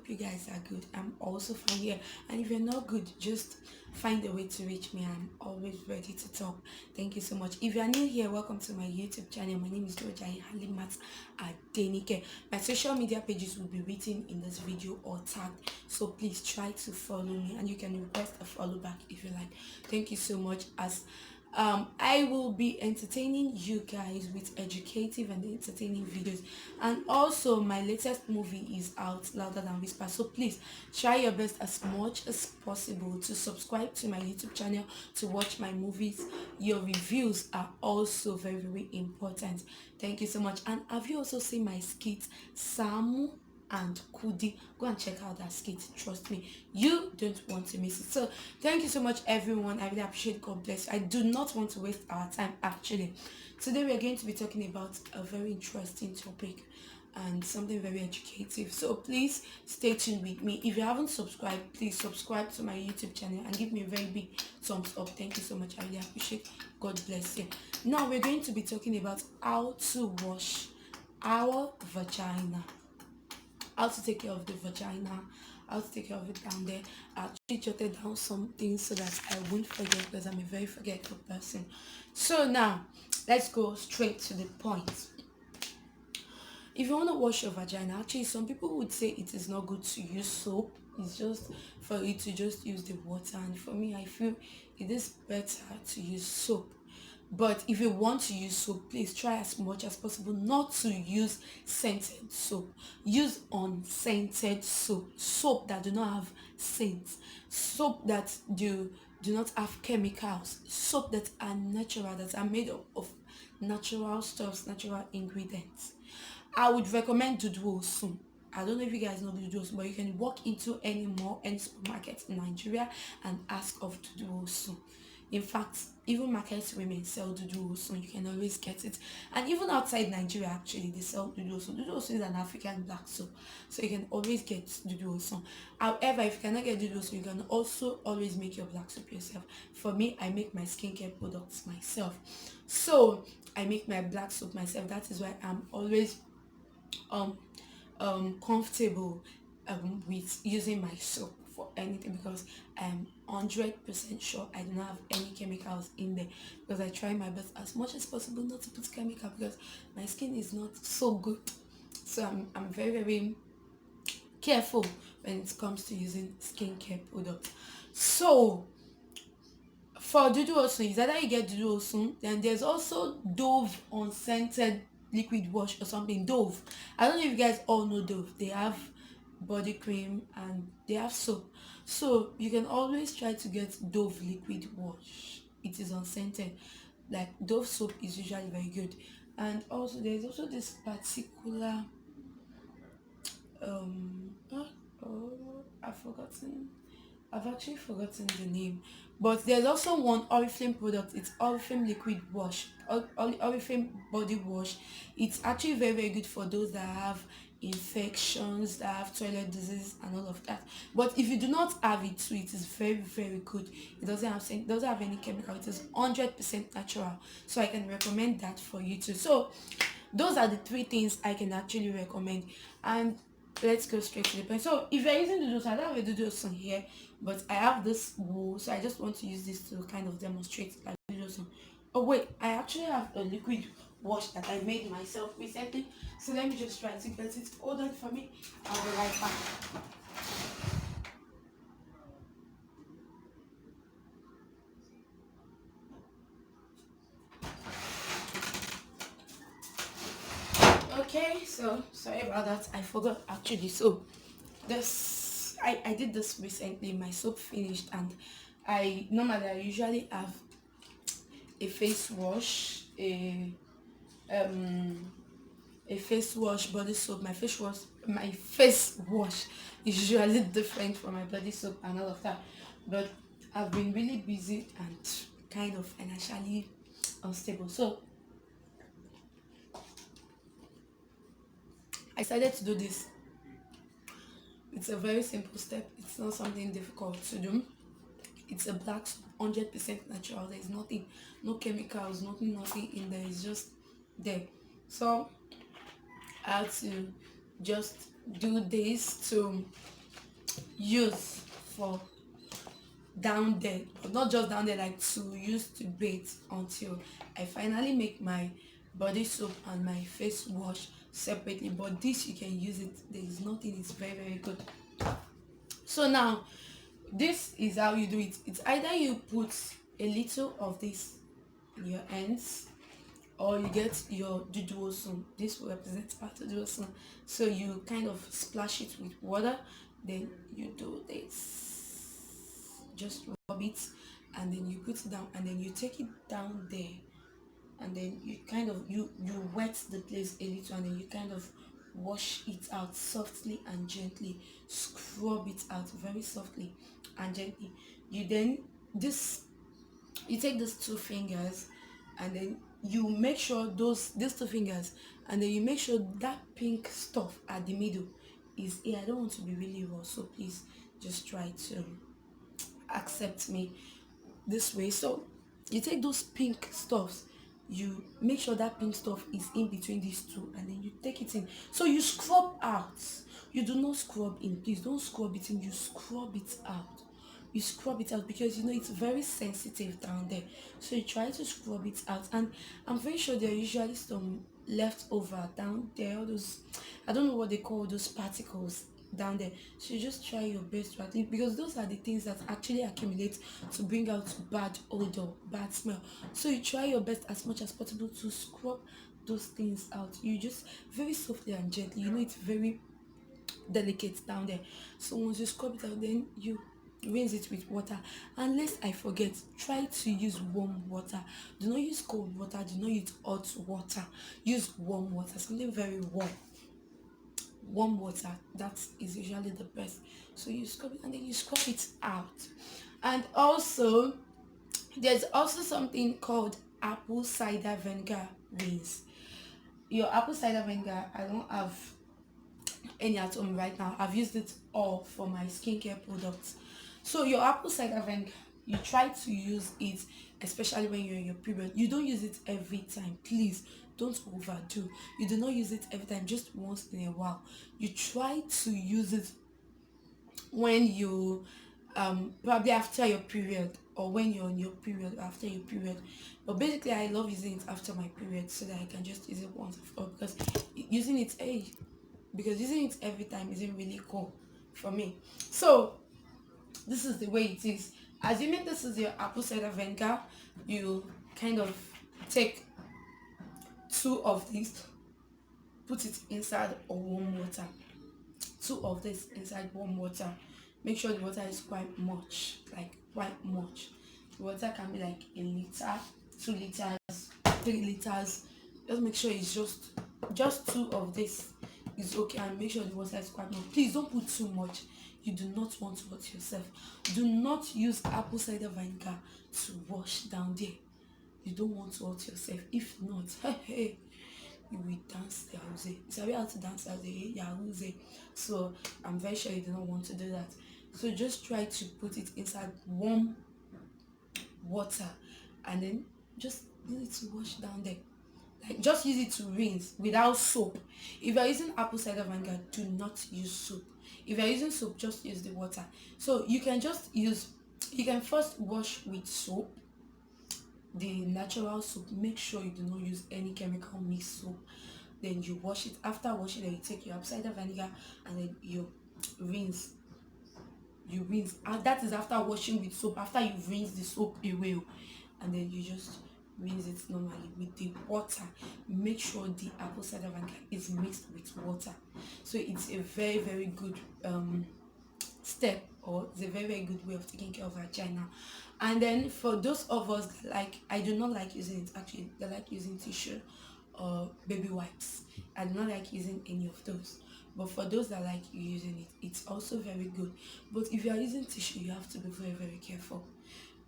hope you guys are good. I'm also fine here. And if you're not good, just find a way to reach me. I'm always ready to talk. Thank you so much. If you are new here, welcome to my YouTube channel. My name is Durojaiye Halimat Adenike. My social media pages will be written in this video or tagged. So please try to follow me, and you can request a follow back if you like. Thank you so much. As I will be entertaining you guys with educative and entertaining videos, and also my latest movie is out, Louder Than Whisper. So please try your best as much as possible to subscribe to my YouTube channel to watch my movies. Your reviews are also very important. Thank you so much. And have you also seen my skit Samu and Kudi? Go and check out that skit. Trust me, you don't want to miss it. So thank you so much, everyone. I really appreciate. God bless you. I do not want to waste our time. Actually, today we are going to be talking about a very interesting topic and something very educative. So please stay tuned with me. If you haven't subscribed, please subscribe to my YouTube channel and give me a very big thumbs up. Thank you so much. I really appreciate. God bless you. Now we're going to be talking about how to wash our vagina, how to take care of the vagina, how to take care of it down there. I actually jotted down some things so that I won't forget, because I'm a very forgetful person. So now let's go straight to the point. If you want to wash your vagina, actually some people would say it is not good to use soap. It's just for you to just use the water, and for me, I feel it is better to use soap. But if you want to use soap, please try as much as possible not to use scented soap. Use unscented soap, soap that do not have scents, soap that do not have chemicals, soap that are natural, that are made of natural stuffs, natural ingredients. I would recommend Dudu Osun. I don't know if you guys know Dudu Osun, but you can walk into any mall, any supermarket in Nigeria and ask of Dudu Osun. In fact, even market women sell Dudu Osun. You can always get it. And even outside Nigeria, actually, they sell Dudu Osun. Dudu Osun is an African black soap, so you can always get Dudu Osun. However, if you cannot get Dudu Osun, you can also always make your black soap yourself. For me, I make my skincare products myself. So I make my black soap myself. That is why I'm always um comfortable with using my soap for anything, because I'm 100% sure I do not have any chemicals in there, because I try my best as much as possible not to put chemical, because my skin is not so good. So I'm very careful when it comes to using skincare products. So for Dudu Osun, is either you get Dudu Osun, then there's also Dove unscented liquid wash or something. Dove. I don't know if you guys all know Dove. They have body cream and they have soap. So you can always try to get Dove liquid wash. It is unscented. Like Dove soap is usually very good. And also there's also this particular I've forgotten. I've actually forgotten the name, but there's also one Oriflame product. It's Oriflame liquid wash, Oriflame body wash. It's actually very good for those that have infections, that have toilet disease and all of that. But if you do not have it too, it is very good. It doesn't have any chemical. It is 100% natural. So I can recommend that for you too. So those are the three things I can actually recommend. And let's go straight to the point. So if you're using Dudu, I don't have a Dudu on here, but I have this wool, so I just want to use this to kind of demonstrate like Dudu. Oh wait, I actually have a liquid wash that I made myself recently, so let me just try to get it. Hold on for me, I'll be right back. Okay, so sorry about that, I forgot actually. So this I did this recently. My soap finished, and I usually have a face wash, um a face wash, body soap. My face wash is usually different from my body soap and all of that, but I've been really busy and kind of financially unstable, so I decided to do this. It's a very simple step. It's not something difficult to do. It's a black soap, 100% natural. There's nothing, no chemicals, nothing in there. It's just there. So I had to just do this to use for down there, but not just down there, like to use to bathe until I finally make my body soap and my face wash separately. But this you can use it, there is nothing, it's very very good. So now this is how you do it. It's either you put a little of this in your hands, or you get your duduosun. This will represent part of duduosun. So you kind of splash it with water, then you do this, just rub it, and then you put it down, and then you take it down there, and then you kind of you wet the place a little, and then you kind of wash it out softly and gently, scrub it out very softly and gently. You then this you take those two fingers, and then you make sure these two fingers, and then you make sure that pink stuff at the middle is here. I don't want to be really raw, so please just try to accept me this way. So you take those pink stuffs, you make sure that pink stuff is in between these two, and then you take it in. So you scrub out, you do not scrub in, please don't scrub it in, you scrub it out. You scrub it out because you know it's very sensitive down there, so you try to scrub it out. And I'm very sure there are usually some leftover down there, all those, I don't know what they call those particles down there. So you just try your best to at least, because those are the things that actually accumulate to bring out bad odor, bad smell. So you try your best as much as possible to scrub those things out. You just very softly and gently, you know it's very delicate down there. So once you scrub it out, then you rinse it with water. Unless I forget, try to use warm water. Do not use cold water, do not use hot water, use warm water, something very warm water. That is usually the best. So you scrub it, and then you scrub it out. And also there's also something called apple cider vinegar rinse. Your apple cider vinegar, I don't have any at home right now. I've used it all for my skincare products. So your apple cider vinegar, you try to use it especially when you're in your period. You don't use it every time, please don't overdo. You do not use it every time, just once in a while. You try to use it when you probably after your period, or when you're on your period, after your period. But basically I love using it after my period, so that I can just use it once for all, because using it because using it every time isn't really cool for me. So this is the way it is. Assuming this is your apple cider vinegar, you kind of take two of these, put it inside of warm water, two of this inside warm water. Make sure the water is quite much, like quite much. The water can be like a liter, 2 liters, 3 liters. Just make sure it's just two of this is okay, and make sure the water is quite much. Please don't put too much, you do not want to hurt yourself. Do not use apple cider vinegar to wash down there, you don't want to hurt yourself. If not, hey, you will dance the house. You sabi how to dance as a yahoo. So I'm very sure you do not want to do that. So just try to put it inside warm water, and then just use it to wash down there. Like just use it to rinse without soap. If you're using apple cider vinegar, do not use soap. If you're using soap, just use the water. So you can first wash with soap, the natural soap. Make sure you do not use any chemical mixed soap. Then you wash it. After washing, then you take your apple cider vinegar, and then rinse rinse. And that is after washing with soap, after you rinse the soap away, and then you just rinse it normally with the water. Make sure the apple cider vinegar is mixed with water. So it's a very very good step, or it's a very very good way of taking care of vagina. And then for those of us that I do not like using it actually, they like using tissue or baby wipes. I do not like using any of those, but for those that like using it, it's also very good. But if you are using tissue, you have to be very very careful.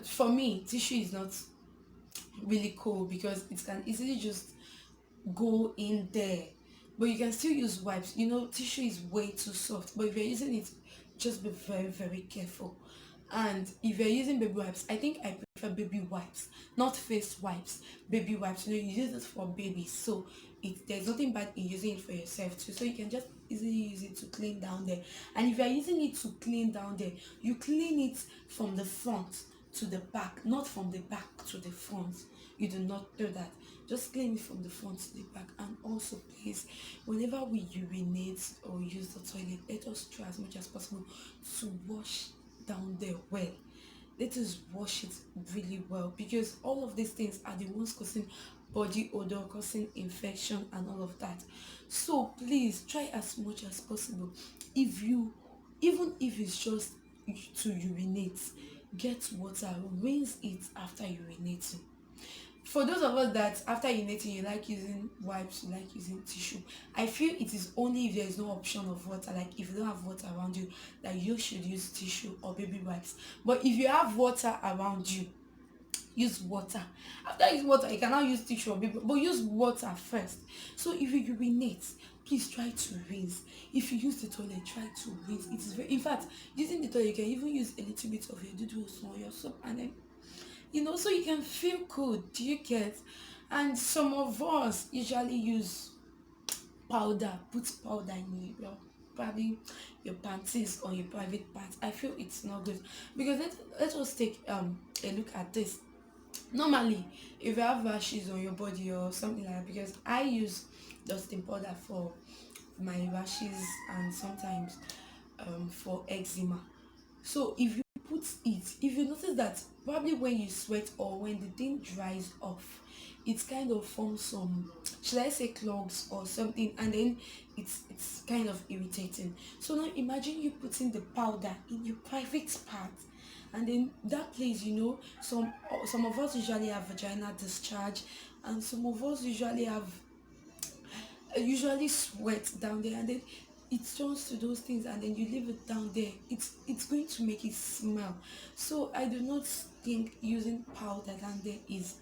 For me, tissue is not really cool because it can easily just go in there, but you can still use wipes. Tissue is way too soft, but if you're using it, just be very very careful. And if you're using baby wipes, I think I prefer baby wipes, not face wipes. Baby wipes, you use it for babies, so there's nothing bad in using it for yourself too. So you can just easily use it to clean down there. And if you're using it to clean down there, you clean it from the front to the back, not from the back to the front. You do not do that. Just clean it from the front to the back. And also, please, whenever we urinate or use the toilet, let us try as much as possible to wash down there well. Let us wash it really well, because all of these things are the ones causing body odor, causing infection and all of that. So please try as much as possible. If you Even if it's just to urinate, get water, rinse it after urinating. For those of us that after urinating you like using wipes, you like using tissue, I feel it is only if there is no option of water, like if you don't have water around you, that you should use tissue or baby wipes. But if you have water around you, use water. After use water, you cannot use tissue or baby, but use water first. So if you urinate, please try to rinse. If you use the toilet, try to rinse. It is very, in fact, using the toilet, you can even use a little bit of your dudu or your soap, and then so you can feel good. Do you get? And some of us usually use powder, put powder in your probably your panties or your private parts. I feel it's not good, because let us take a look at this. Normally, if you have rashes on your body or something like that, because I use dusting powder for my rashes and sometimes for eczema. So if you put it, if you notice that probably when you sweat or when the thing dries off, it kind of forms some, should I say, clogs or something, and then it's kind of irritating. So now imagine you putting the powder in your private part, and then that place, some of us usually have vaginal discharge, and some of us usually sweat down there, and then it turns to those things, and then you leave it down there, it's going to make it smell. So I do not think using powder down there is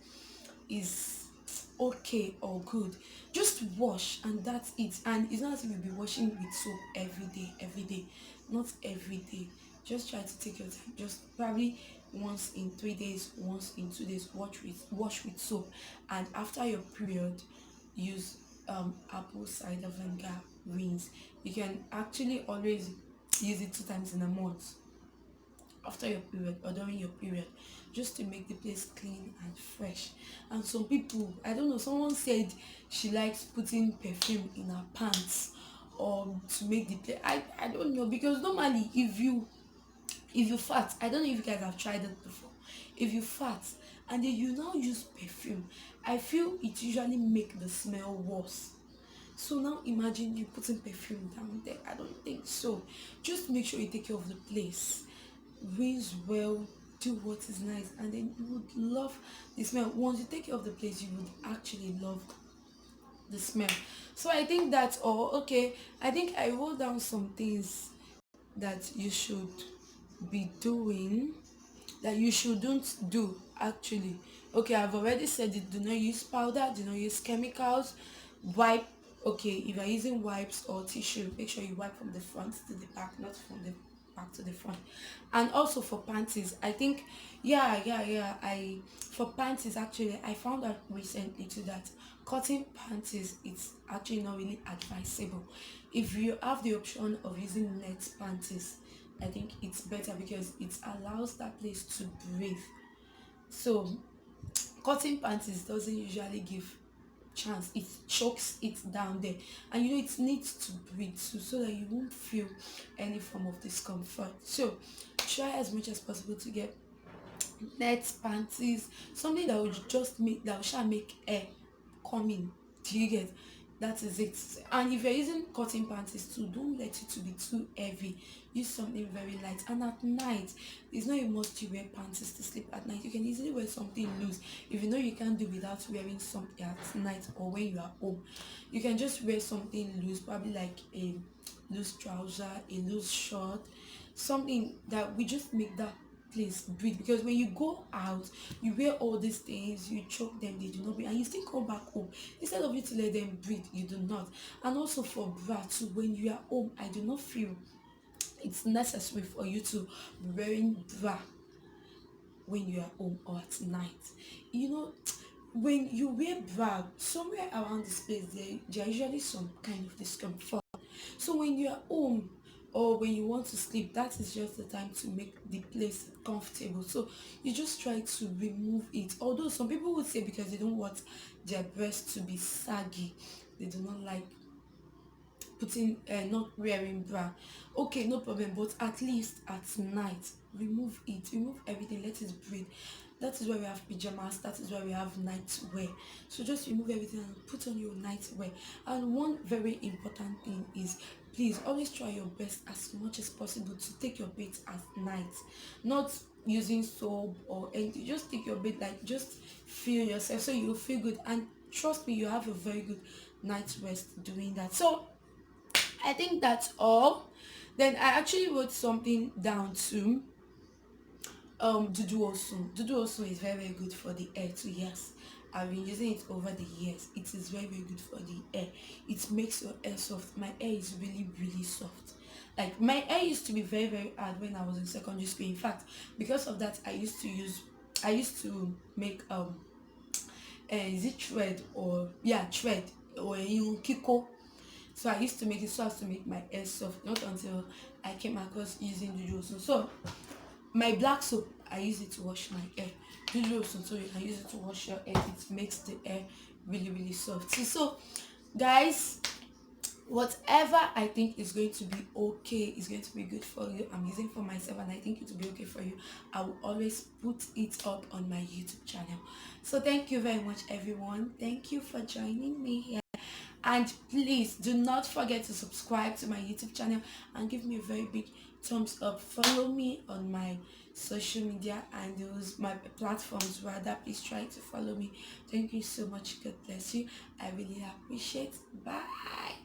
okay or good. Just wash and that's it. And it's not as if you'll be washing with soap every day, not every day. Just try to take your time, just probably once in 3 days, once in 2 days, wash with soap. And after your period, use apple cider vinegar rinse. You can actually always use it 2 times in a month, after your period or during your period, just to make the place clean and fresh. And some people, I don't know, someone said she likes putting perfume in her pants or to make the place, I don't know, because normally if you fart, I don't know if you guys have tried it before. If you fart and then you now use perfume, I feel it usually make the smell worse. So now imagine you putting perfume down there. I don't think so. Just make sure you take care of the place, rinse well, do what is nice, and then you would love the smell. Once you take care of the place, you would actually love the smell. So I think that's all. Okay, I think I wrote down some things that you should be doing, that you shouldn't do actually. Okay, I've already said it. Do not use powder, do not use chemicals, wipe. Okay, if you're using wipes or tissue, make sure you wipe from the front to the back, not from the back to the front. And also for panties, I think, yeah, I for panties, actually I found out recently too that cotton panties, it's actually not really advisable. If you have the option of using net panties, I think it's better, because it allows that place to breathe. So cotton panties doesn't usually give chance, it chokes it down there, and it needs to breathe too, so that you won't feel any form of discomfort. So try as much as possible to get net panties, something that will just make air come in. Do you get? That is it. And if you're using cotton panties too, don't let it to be too heavy. Use something very light. And at night, it's not a must you wear panties to sleep at night. You can easily wear something loose. If you know you can't do without wearing something at night or when you are home, you can just wear something loose, probably like a loose trouser, a loose short, something that we just make that place breathe. Because when you go out, you wear all these things, you choke them, they do not breathe, and you still come back home. Instead of you to let them breathe, you do not. And also for bra too, when you are home, I do not feel it's necessary for you to be wearing bra when you are home or at night. You know, when you wear bra somewhere around the space, there are usually some kind of discomfort. So when you are home or when you want to sleep, that is just the time to make the place comfortable. So you just try to remove it. Although some people would say because they don't want their breasts to be saggy, they do not like putting not wearing bra. Okay, no problem, but at least at night remove it, remove everything, let it breathe. That is why we have pajamas, that is why we have night wear. So just remove everything and put on your night wear. And one very important thing is, please always try your best as much as possible to take your bath at night, not using soap or anything. Just take your bath, like just feel yourself so you'll feel good, and trust me, you have a very good night rest doing that. So I think that's all. Then I actually wrote something down too. Dudu also is very very good for the hair too. Yes, I've been using it over the years. It is very very good for the hair. It makes your hair soft. My hair is really really soft. Like my hair used to be very very hard when I was in secondary school. In fact, because of that, I used to make is it thread or yeah thread or kiko. So I used to make it so as to make my hair soft. Not until I came across using Dudu Osun. So my black soap, I use it to wash my hair. Dudu Osun, so you can use it to wash your hair. It makes the hair really really soft. So guys, whatever I think is going to be okay, is going to be good for you, I'm using for myself and I think it will be okay for you, I will always put it up on my YouTube channel. So thank you very much everyone, thank you for joining me here, and please do not forget to subscribe to my YouTube channel and give me a very big thumbs up. Follow me on my social media and those my platforms rather. Please try to follow me. Thank you so much. God bless you. I really appreciate. Bye.